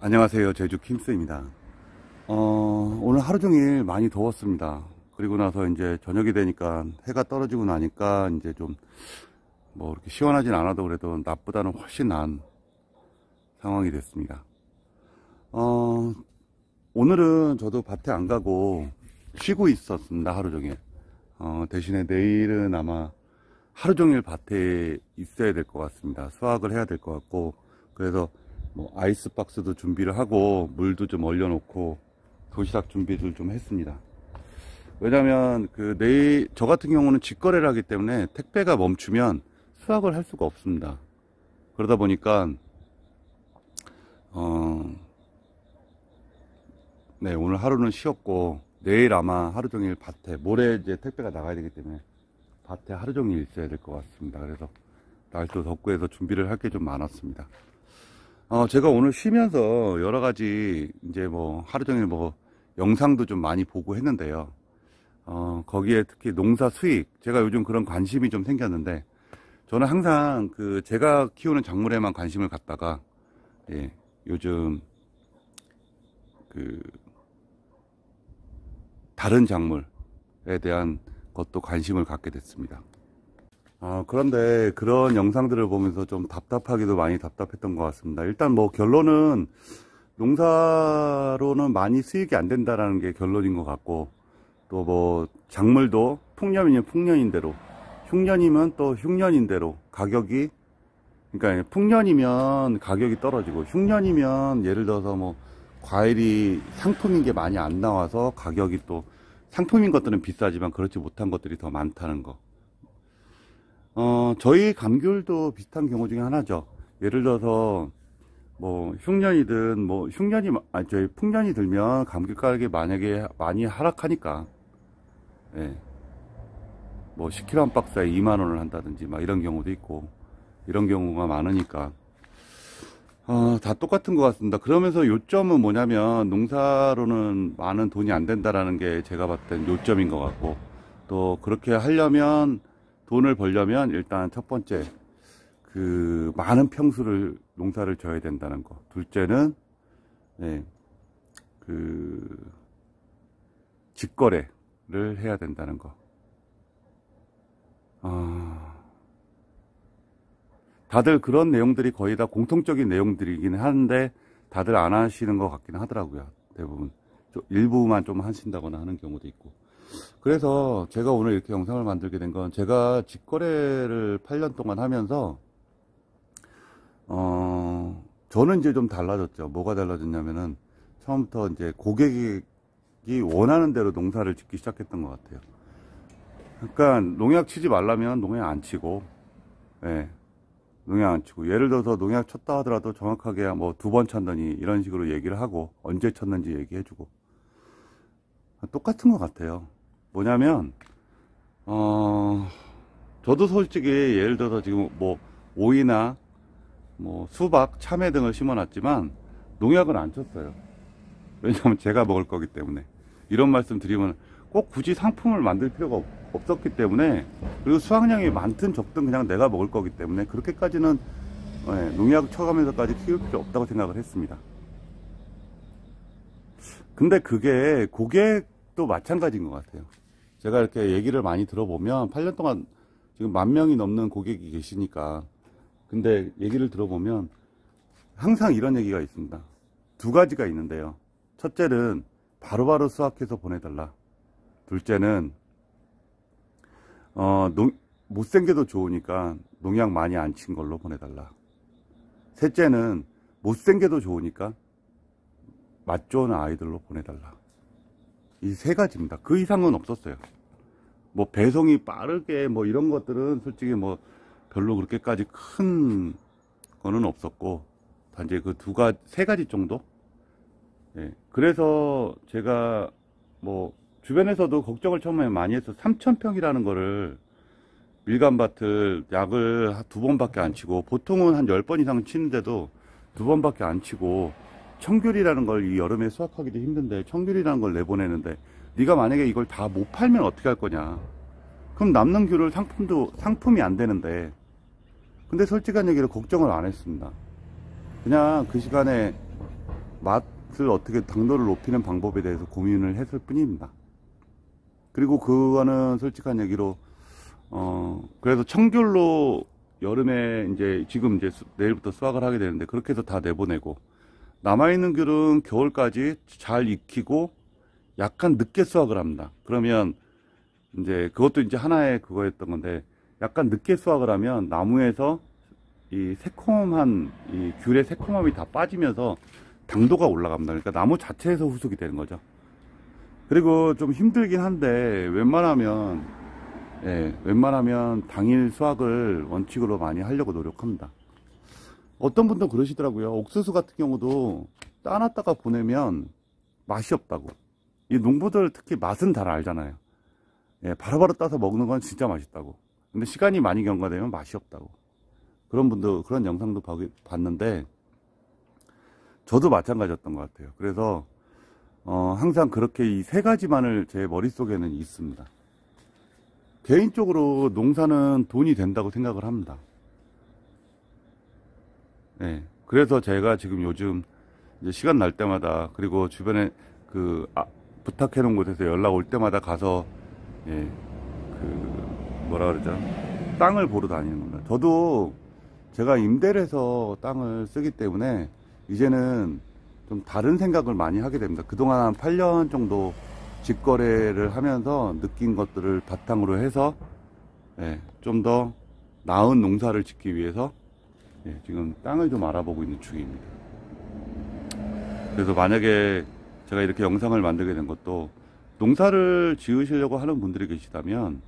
안녕하세요. 제주 킴스입니다. 오늘 하루 종일 많이 더웠습니다. 그리고 나서 이제 저녁이 되니까 해가 떨어지고 나니까 이제 좀 뭐 이렇게 시원하진 않아도 그래도 낮보다는 훨씬 나은 상황이 됐습니다. 오늘은 저도 밭에 안 가고 쉬고 있었습니다. 하루 종일. 대신에 내일은 아마 하루 종일 밭에 있어야 될 것 같습니다. 수확을 해야 될 것 같고, 그래서 뭐 아이스박스도 준비를 하고 물도 좀 얼려놓고 도시락 준비를 좀 했습니다. 왜냐면 내일 저 같은 경우는 직거래를 하기 때문에 택배가 멈추면 수확을 할 수가 없습니다. 그러다 보니까 네, 오늘 하루는 쉬었고 내일 아마 하루 종일 밭에, 모레 이제 택배가 나가야 되기 때문에 밭에 하루 종일 있어야 될 것 같습니다. 그래서 날도 덥고 해서 준비를 할 게 좀 많았습니다. 제가 오늘 쉬면서 여러 가지 이제 뭐 하루 종일 뭐 영상도 좀 많이 보고 했는데요. 거기에 특히 농사 수익, 제가 요즘 그런 관심이 좀 생겼는데, 저는 항상 제가 키우는 작물에만 관심을 갖다가, 예, 요즘 다른 작물에 대한 것도 관심을 갖게 됐습니다. 그런데 그런 영상들을 보면서 좀 답답하기도 많이 답답했던 것 같습니다. 일단 뭐 결론은 농사로는 많이 수익이 안 된다라는 게 결론인 것 같고, 또 뭐 작물도 풍년이면 풍년인대로, 흉년이면 또 흉년인대로 가격이, 그러니까 풍년이면 가격이 떨어지고, 흉년이면 예를 들어서 뭐 과일이 상품인 게 많이 안 나와서 가격이, 또 상품인 것들은 비싸지만 그렇지 못한 것들이 더 많다는 거. 저희 감귤도 비슷한 경우 중에 하나죠. 예를 들어서 뭐 흉년이든 뭐 저희 풍년이 들면 감귤 가격이 만약에 많이 하락하니까, 예, 뭐 10kg 한 박스에 2만원을 한다든지 막 이런 경우도 있고, 이런 경우가 많으니까 다 똑같은 것 같습니다. 그러면서 요점은 뭐냐면, 농사로는 많은 돈이 안 된다라는 게 제가 봤을 땐 요점인 것 같고, 또 그렇게 하려면, 돈을 벌려면 일단 첫 번째 많은 평수를 농사를 져야 된다는 거. 둘째는, 네, 직거래를 해야 된다는 거. 다들 그런 내용들이 거의 다 공통적인 내용들이긴 하는데 다들 안 하시는 것 같긴 하더라고요. 대부분 일부만 좀 하신다거나 하는 경우도 있고. 그래서 제가 오늘 이렇게 영상을 만들게 된 건, 제가 직거래를 8년 동안 하면서 저는 이제 좀 달라졌죠. 뭐가 달라졌냐면은, 처음부터 이제 고객이 원하는 대로 농사를 짓기 시작했던 것 같아요. 그러니까 농약 치지 말라면 농약 안 치고, 예, 농약 안 치고, 예를 들어서 농약 쳤다 하더라도 정확하게 뭐 2번 쳤느니 이런 식으로 얘기를 하고, 언제 쳤는지 얘기해주고. 똑같은 것 같아요. 뭐냐면, 저도 솔직히 예를 들어서 지금 뭐 오이나 뭐 수박, 참외 등을 심어놨지만 농약은 안 쳤어요. 왜냐하면 제가 먹을 거기 때문에. 이런 말씀 드리면 꼭 굳이 상품을 만들 필요가 없었기 때문에, 그리고 수확량이 많든 적든 그냥 내가 먹을 거기 때문에 그렇게까지는, 예, 농약 쳐가면서까지 키울 필요 없다고 생각을 했습니다. 근데 그게 고객도 마찬가지인 것 같아요. 제가 이렇게 얘기를 많이 들어보면, 8년 동안 지금 10,000명이 넘는 고객이 계시니까, 근데 얘기를 들어보면 항상 이런 얘기가 있습니다. 두 가지가 있는데요. 첫째는 바로바로 수확해서 보내달라. 둘째는 못생겨도 좋으니까 농약 많이 안 친 걸로 보내달라. 셋째는 못생겨도 좋으니까 맛 좋은 아이들로 보내달라. 이 세 가지입니다. 그 이상은 없었어요. 뭐 배송이 빠르게 뭐 이런 것들은 솔직히 뭐 별로 그렇게까지 큰 거는 없었고, 단지 세 가지 정도? 예. 그래서 제가 뭐 주변에서도 걱정을 처음에 많이 해서 3,000평이라는 거를, 밀감밭을 약을 2번밖에 안 치고, 보통은 한 10번 이상 치는데도 2번밖에 안 치고, 청귤이라는 걸 이 여름에 수확하기도 힘든데 청귤이라는 걸 내보내는데, 네가 만약에 이걸 다 못 팔면 어떻게 할 거냐. 그럼 남는 귤을 상품이 안 되는데. 근데 솔직한 얘기로 걱정을 안 했습니다. 그냥 그 시간에 맛을 어떻게 당도를 높이는 방법에 대해서 고민을 했을 뿐입니다. 그리고 그거는 솔직한 얘기로 그래서 청귤로 여름에 이제 지금 이제 내일부터 수확을 하게 되는데 그렇게 해서 다 내보내고 남아있는 귤은 겨울까지 잘 익히고 약간 늦게 수확을 합니다. 그러면 이제 그것도 이제 하나의 그거였던 건데 약간 늦게 수확을 하면 나무에서 이 새콤한 이 귤의 새콤함이 다 빠지면서 당도가 올라갑니다. 그러니까 나무 자체에서 후숙이 되는 거죠. 그리고 좀 힘들긴 한데 웬만하면 당일 수확을 원칙으로 많이 하려고 노력합니다. 어떤 분도 그러시더라고요. 옥수수 같은 경우도 따놨다가 보내면 맛이 없다고. 이 농부들 특히 맛은 잘 알잖아요. 바로바로 따서 먹는 건 진짜 맛있다고. 근데 시간이 많이 경과되면 맛이 없다고. 그런 영상도 봤는데 저도 마찬가지였던 것 같아요. 그래서 항상 그렇게 이 세 가지만을 제 머릿속에는 있습니다. 개인적으로 농사는 돈이 된다고 생각을 합니다. 그래서 제가 지금 요즘 이제 시간 날 때마다 그리고 주변에 부탁해 놓은 곳에서 연락 올 때마다 가서 뭐라 그러죠? 땅을 보러 다니는 겁니다. 저도 제가 임대를 해서 땅을 쓰기 때문에 이제는 좀 다른 생각을 많이 하게 됩니다. 그동안 한 8년 정도 직거래를 하면서 느낀 것들을 바탕으로 해서 좀 더 나은 농사를 짓기 위해서 지금 땅을 좀 알아보고 있는 중입니다. 그래서 만약에 제가 이렇게 영상을 만들게 된 것도 농사를 지으시려고 하는 분들이 계시다면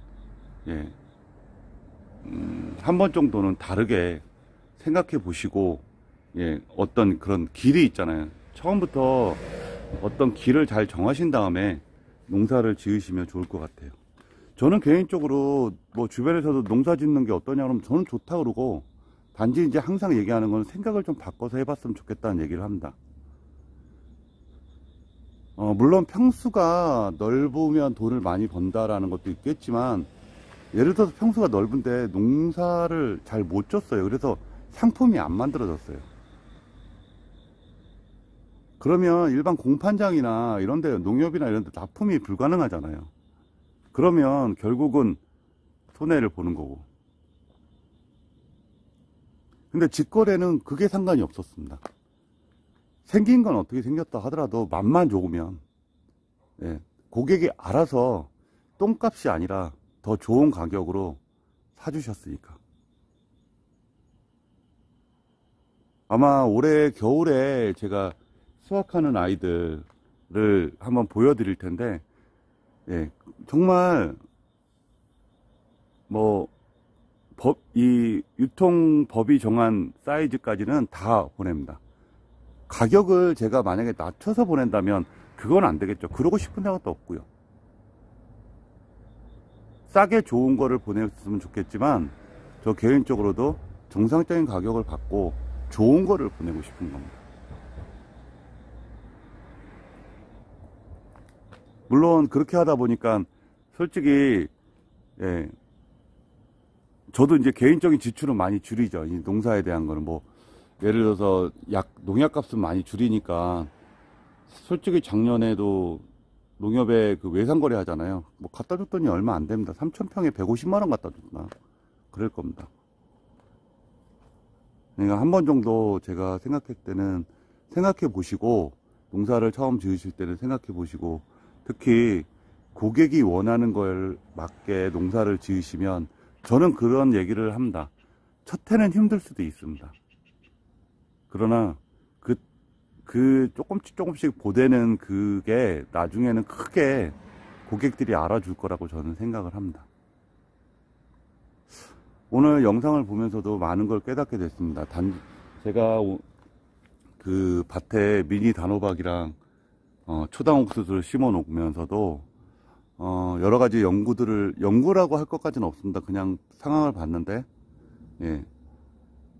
한 번 정도는 다르게 생각해 보시고 어떤 그런 길이 있잖아요. 처음부터 어떤 길을 잘 정하신 다음에 농사를 지으시면 좋을 것 같아요. 저는 개인적으로 뭐 주변에서도 농사 짓는 게 어떠냐 그러면 저는 좋다 그러고 단지 이제 항상 얘기하는 건 생각을 좀 바꿔서 해봤으면 좋겠다는 얘기를 합니다. 물론 평수가 넓으면 돈을 많이 번다라는 것도 있겠지만 예를 들어서 평수가 넓은데 농사를 잘 못 졌어요. 그래서 상품이 안 만들어졌어요. 그러면 일반 공판장이나 이런데 농협이나 이런데 납품이 불가능하잖아요. 그러면 결국은 손해를 보는 거고. 근데 직거래는 그게 상관이 없었습니다. 생긴 건 어떻게 생겼다 하더라도 맛만 좋으면 고객이 알아서 똥값이 아니라 더 좋은 가격으로 사주셨으니까. 아마 올해 겨울에 제가 수확하는 아이들을 한번 보여드릴 텐데 정말 뭐 이 유통법이 정한 사이즈까지는 다 보냅니다. 가격을 제가 만약에 낮춰서 보낸다면 그건 안 되겠죠. 그러고 싶은 생각도 없고요. 싸게 좋은 거를 보냈으면 좋겠지만 저 개인적으로도 정상적인 가격을 받고 좋은 거를 보내고 싶은 겁니다. 물론 그렇게 하다 보니까 솔직히 저도 이제 개인적인 지출은 많이 줄이죠. 이 농사에 대한 거는 뭐 예를 들어서 농약값은 많이 줄이니까 솔직히 작년에도 농협에 그 외상거래 하잖아요. 뭐 갖다 줬더니 얼마 안 됩니다. 3,000평에 150만 원 갖다 줬나 그럴 겁니다. 그러니까 한 번 정도 제가 생각할 때는 생각해 보시고 농사를 처음 지으실 때는 생각해 보시고 특히 고객이 원하는 걸 맞게 농사를 지으시면 저는 그런 얘기를 합니다. 첫 해는 힘들 수도 있습니다. 그러나 조금씩 보대는 그게 나중에는 크게 고객들이 알아줄 거라고 저는 생각을 합니다. 오늘 영상을 보면서도 많은 걸 깨닫게 됐습니다. 제가 그 밭에 미니 단호박이랑 초당 옥수수를 심어 놓으면서도 여러 가지 연구라고 할 것까지는 없습니다. 그냥 상황을 봤는데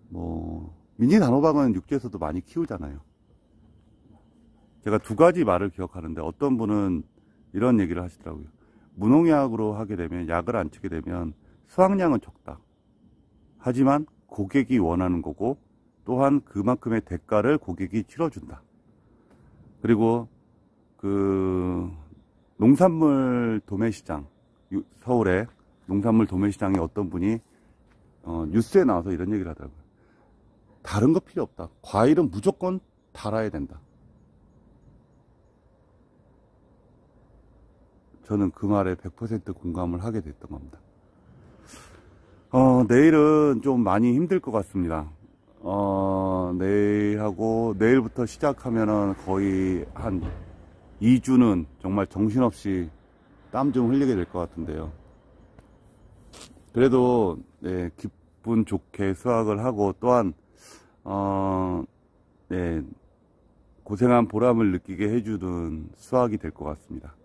뭐 미니 단호박은 육지에서도 많이 키우잖아요. 제가 두 가지 말을 기억하는데 어떤 분은 이런 얘기를 하시더라고요. 무농약으로 하게 되면 약을 안 치게 되면 수확량은 적다. 하지만 고객이 원하는 거고 또한 그만큼의 대가를 고객이 치러준다. 그리고 그 농산물 도매시장, 서울의 농산물 도매시장에 어떤 분이 뉴스에 나와서 이런 얘기를 하더라고요. 다른 거 필요 없다. 과일은 무조건 달아야 된다. 저는 그 말에 100% 공감을 하게 됐던 겁니다. 내일은 좀 많이 힘들 것 같습니다. 내일부터 시작하면은 거의 한 2주는 정말 정신없이 땀 좀 흘리게 될 것 같은데요. 그래도, 네, 기분 좋게 수확을 하고, 또한, 네, 고생한 보람을 느끼게 해주는 수확이 될 것 같습니다.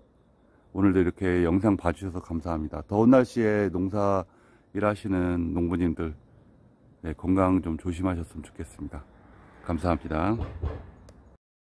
오늘도 이렇게 영상 봐주셔서 감사합니다. 더운 날씨에 농사 일하시는 농부님들, 네, 건강 좀 조심하셨으면 좋겠습니다. 감사합니다.